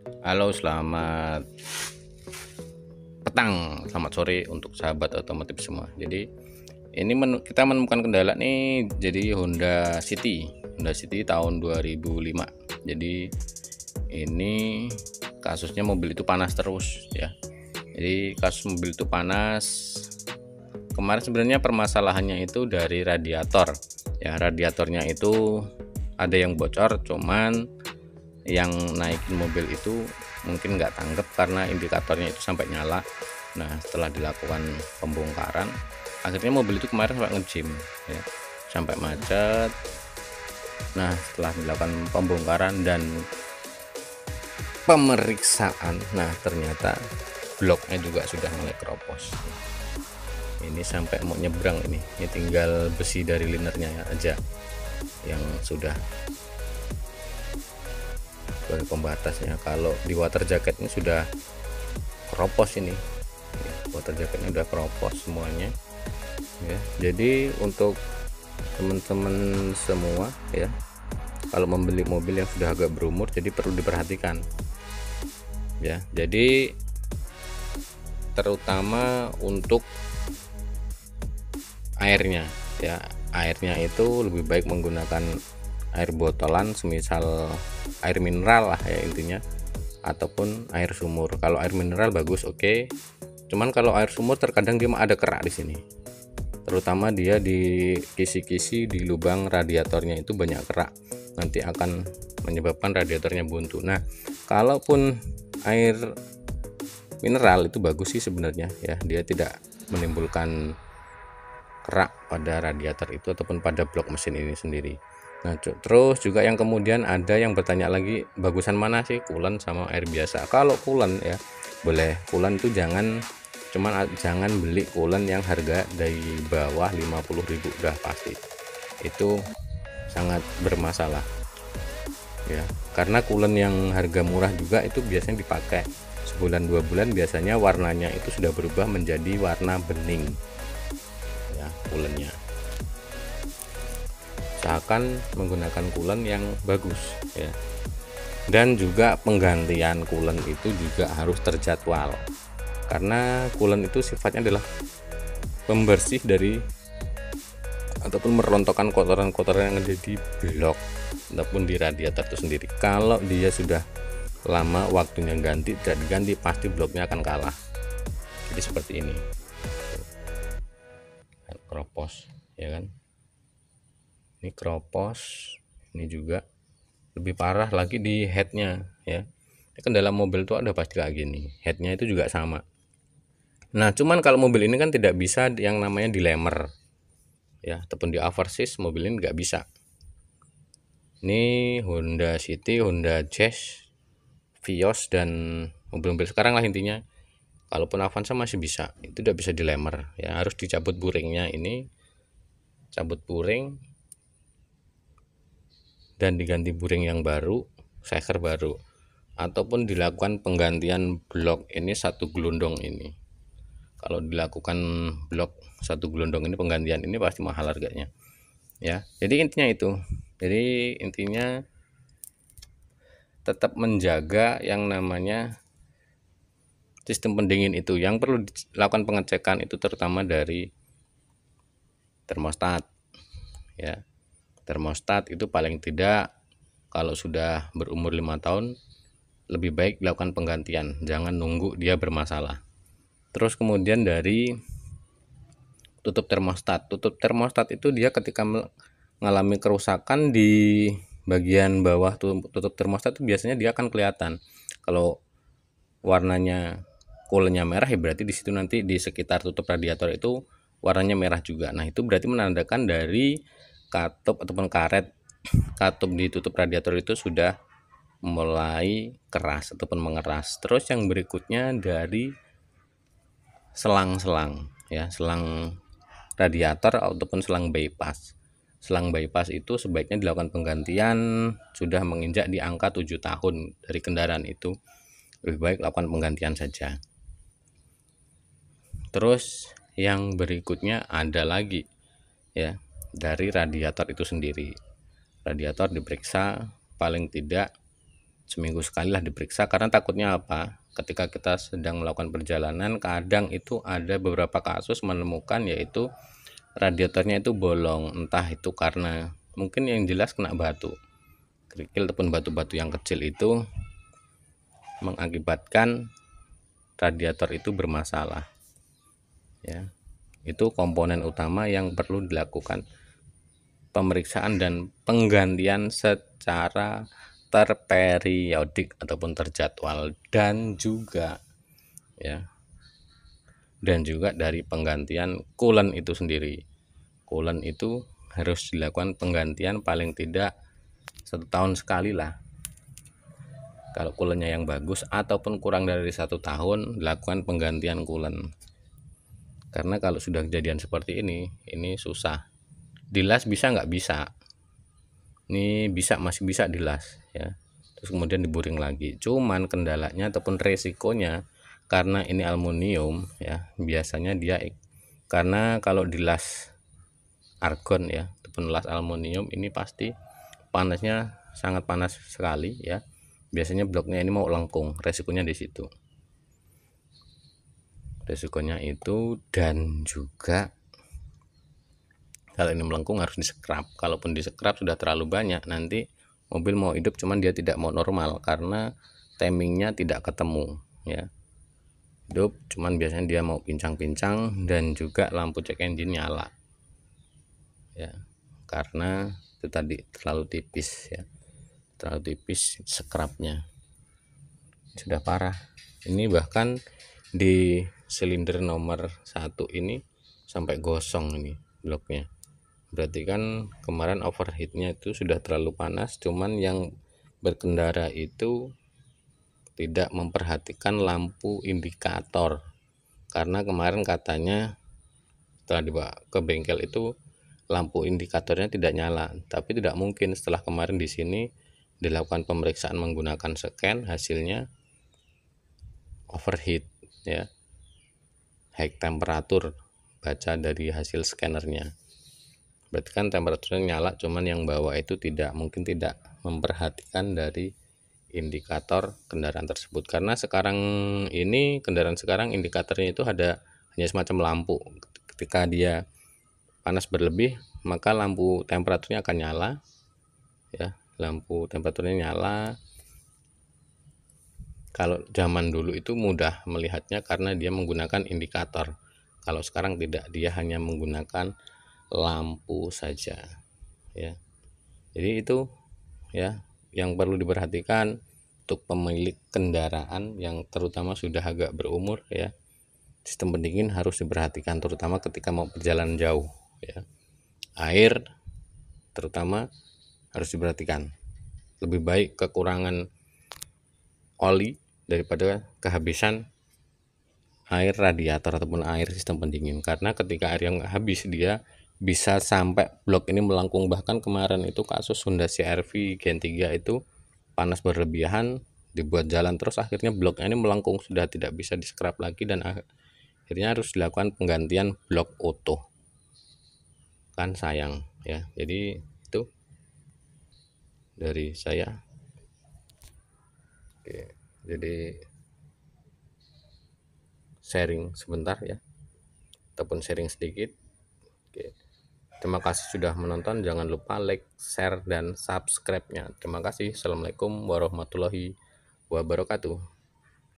Halo, selamat petang, selamat sore untuk sahabat otomotif semua. Jadi ini kita menemukan kendala nih. Jadi Honda City tahun 2005. Jadi ini kasusnya mobil itu panas terus ya. Jadi kasus mobil itu panas. Kemarin sebenarnya permasalahannya itu dari radiator. Ya, radiatornya itu ada yang bocor, cuman yang naikin mobil itu mungkin nggak tanggap karena indikatornya itu sampai nyala. Nah, setelah dilakukan pembongkaran, akhirnya mobil itu kemarin sampai ngejim ya, sampai macet. Nah, setelah dilakukan pembongkaran dan pemeriksaan, nah ternyata bloknya juga sudah mulai keropos. Ini sampai mau nyebrang, ini tinggal besi dari linernya aja yang sudah dari pembatasnya. Kalau di water jacketnya sudah keropos ini ya, water jacketnya udah keropos semuanya ya. Jadi untuk teman-teman semua ya, kalau membeli mobil yang sudah agak berumur, jadi perlu diperhatikan ya. Jadi terutama untuk airnya ya, airnya itu lebih baik menggunakan air botolan, semisal air mineral lah ya intinya, ataupun air sumur. Kalau air mineral bagus, oke. Cuman kalau air sumur terkadang dia ada kerak di sini, terutama dia di kisi-kisi di lubang radiatornya itu banyak kerak, nanti akan menyebabkan radiatornya buntu. Nah, kalaupun air mineral itu bagus sih sebenarnya ya, dia tidak menimbulkan kerak pada radiator itu ataupun pada blok mesin ini sendiri. Nah, terus juga yang kemudian ada yang bertanya lagi, bagusan mana sih, coolant sama air biasa? Kalau coolant ya boleh, coolant itu jangan beli coolant yang harga dari bawah 50.000, udah pasti itu sangat bermasalah ya, karena coolant yang harga murah juga itu biasanya dipakai sebulan 2 bulan, biasanya warnanya itu sudah berubah menjadi warna bening ya coolantnya. Usahakan menggunakan coolant yang bagus ya, dan juga penggantian coolant itu juga harus terjadwal, karena coolant itu sifatnya adalah pembersih dari ataupun merontokkan kotoran-kotoran yang ada di blok ataupun di radiator itu sendiri. Kalau dia sudah lama waktunya ganti, tidak diganti, pasti bloknya akan kalah. Jadi seperti ini, keropos ya kan, ini keropos. Ini juga lebih parah lagi di headnya ya. Kendala mobil itu ada pasti kayak gini, headnya itu juga sama. Nah, cuman kalau mobil ini kan tidak bisa yang namanya dilemer ya, ataupun di oversis, mobil ini nggak bisa. Ini Honda City, Honda Jazz, Vios, dan mobil-mobil sekarang lah intinya. Kalaupun Avanza masih bisa, itu tidak bisa dilemer ya, harus dicabut buringnya. Ini cabut buring dan diganti buring yang baru, seker baru, ataupun dilakukan penggantian blok ini satu gelondong ini. Kalau dilakukan blok satu gelondong ini, penggantian ini pasti mahal harganya ya. Jadi intinya itu, jadi intinya tetap menjaga yang namanya sistem pendingin itu. Yang perlu dilakukan pengecekan itu terutama dari termostat ya. Termostat itu paling tidak kalau sudah berumur 5 tahun lebih baik dilakukan penggantian, jangan nunggu dia bermasalah. Terus kemudian dari tutup termostat. Tutup termostat itu dia ketika mengalami kerusakan di bagian bawah tutup termostat itu biasanya dia akan kelihatan. Kalau warnanya coolnya merah ya berarti di situ nanti di sekitar tutup radiator itu warnanya merah juga. Nah, itu berarti menandakan dari katup ataupun karet katup di tutup radiator itu sudah mulai keras ataupun mengeras. Terus yang berikutnya dari selang-selang ya, selang radiator ataupun selang bypass. Selang bypass itu sebaiknya dilakukan penggantian sudah menginjak di angka 7 tahun dari kendaraan itu, lebih baik lakukan penggantian saja. Terus yang berikutnya ada lagi ya, dari radiator itu sendiri. Radiator diperiksa paling tidak seminggu sekali lah diperiksa, karena takutnya apa, ketika kita sedang melakukan perjalanan kadang itu ada beberapa kasus menemukan yaitu radiatornya itu bolong, entah itu karena mungkin yang jelas kena batu kerikil ataupun batu-batu yang kecil itu mengakibatkan radiator itu bermasalah ya. Itu komponen utama yang perlu dilakukan pemeriksaan dan penggantian secara terperiodik ataupun terjadwal, dan juga dari penggantian coolant itu sendiri. Coolant itu harus dilakukan penggantian paling tidak 1 tahun sekali lah kalau coolantnya yang bagus, ataupun kurang dari 1 tahun lakukan penggantian coolant. Karena kalau sudah kejadian seperti ini susah dilas, bisa nggak bisa, ini masih bisa dilas ya, terus kemudian diboring lagi. Cuman kendalanya ataupun resikonya, karena ini aluminium ya, biasanya dia karena kalau dilas argon ya ataupun las aluminium ini pasti panasnya sangat panas sekali ya, biasanya bloknya ini mau lengkung, resikonya di situ, resikonya itu. Dan juga kalau ini melengkung harus disekrap, kalaupun disekrap sudah terlalu banyak, nanti mobil mau hidup cuman dia tidak mau normal karena timingnya tidak ketemu ya, hidup cuman biasanya dia mau pincang-pincang, dan juga lampu cek engine nyala ya, karena itu tadi terlalu tipis ya, terlalu tipis sekrapnya, sudah parah. Ini bahkan di silinder nomor 1 ini sampai gosong ini bloknya, berarti kan kemarin overheatnya itu sudah terlalu panas. Cuman yang berkendara itu tidak memperhatikan lampu indikator, karena kemarin katanya setelah dibawa ke bengkel itu lampu indikatornya tidak nyala, tapi tidak mungkin. Setelah kemarin di sini dilakukan pemeriksaan menggunakan scan, hasilnya overheat ya, high temperature, baca dari hasil scannernya, berarti kan temperaturnya nyala, cuman yang bawa itu tidak memperhatikan dari indikator kendaraan tersebut. Karena sekarang ini kendaraan sekarang indikatornya itu hanya semacam lampu, ketika dia panas berlebih maka lampu temperaturnya akan nyala ya, lampu temperaturnya nyala. Kalau zaman dulu itu mudah melihatnya karena dia menggunakan indikator, kalau sekarang tidak, dia hanya menggunakan lampu saja ya. Jadi itu ya yang perlu diperhatikan untuk pemilik kendaraan yang terutama sudah agak berumur ya. Sistem pendingin harus diperhatikan terutama ketika mau berjalan jauh ya. Air terutama harus diperhatikan, lebih baik kekurangan oli daripada kehabisan air radiator ataupun air sistem pendingin. Karena ketika air yang habis dia bisa sampai blok ini melengkung. Bahkan kemarin itu kasus Honda CR-V Gen 3 itu panas berlebihan, dibuat jalan terus, akhirnya bloknya ini melengkung, sudah tidak bisa disekrap lagi, dan akhirnya harus dilakukan penggantian blok utuh, kan sayang ya. Jadi itu dari saya. Oke, jadi sharing sebentar ya, ataupun sharing sedikit. Oke, terima kasih sudah menonton, jangan lupa like, share, dan subscribe-nya. Terima kasih. Assalamualaikum warahmatullahi wabarakatuh.